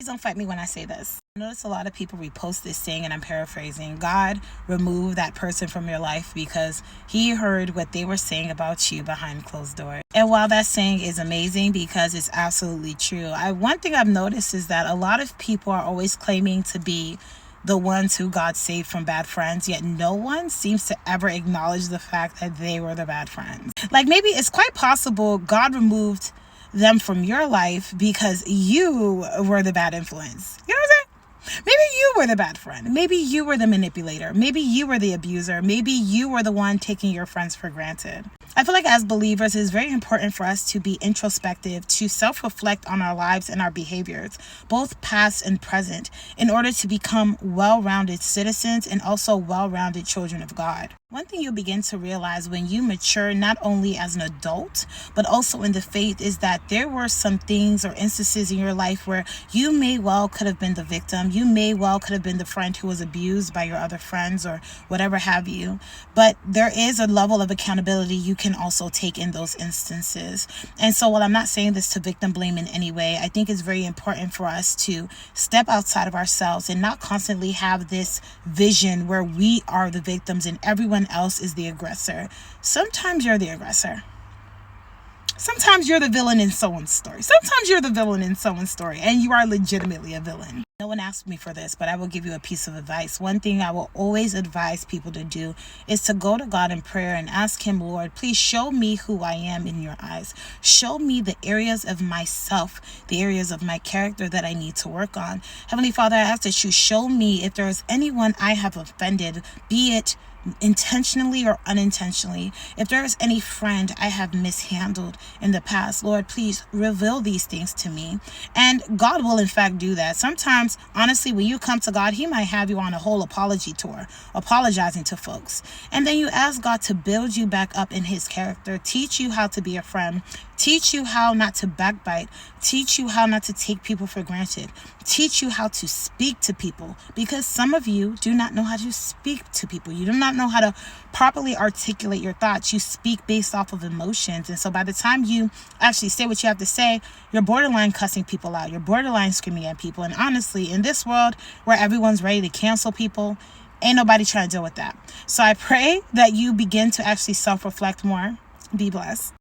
Please don't fight me when I say this. I notice a lot of people repost this saying, and I'm paraphrasing: God removed that person from your life because he heard what they were saying about you behind closed doors. And while that saying is amazing because it's absolutely true, one thing I've noticed is that a lot of people are always claiming to be the ones who God saved from bad friends, yet no one seems to ever acknowledge the fact that they were the bad friends. Like, maybe it's quite possible God removed them from your life because you were the bad influence. You know what I'm saying? Maybe you were the bad friend. Maybe you were the manipulator. Maybe you were the abuser. Maybe you were the one taking your friends for granted. I feel like as believers, it's very important for us to be introspective, to self-reflect on our lives and our behaviors, both past and present, in order to become well-rounded citizens and also well-rounded children of God. One thing you'll begin to realize when you mature, not only as an adult, but also in the faith, is that there were some things or instances in your life where you may well could have been the victim. You may well could have been the friend who was abused by your other friends or whatever have you. But there is a level of accountability you can also take in those instances. And so while I'm not saying this to victim blame in any way, I think it's very important for us to step outside of ourselves and not constantly have this vision where we are the victims and everyone else is the aggressor. Sometimes you're the aggressor. Sometimes you're the villain in someone's story. Sometimes you're the villain in someone's story, and you are legitimately a villain. No one asked me for this, but I will give you a piece of advice. One thing I will always advise people to do is to go to God in prayer and ask him, Lord, please show me who I am in your eyes. Show me the areas of myself, the areas of my character that I need to work on. Heavenly Father, I ask that you show me if there is anyone I have offended, be it intentionally or unintentionally. If there is any friend I have mishandled in the past, Lord, please reveal these things to me. And God will in fact do that. Sometimes, honestly, when you come to God, he might have you on a whole apology tour, apologizing to folks. And then you ask God to build you back up in his character, teach you how to be a friend, teach you how not to backbite, teach you how not to take people for granted, teach you how to speak to people, because some of you do not know how to speak to people. You do not know how to properly articulate your thoughts. You speak based off of emotions. And so by the time you actually say what you have to say, you're borderline cussing people out. You're borderline screaming at people. And honestly, in this world where everyone's ready to cancel people, ain't nobody trying to deal with that. So I pray that you begin to actually self-reflect more. Be blessed.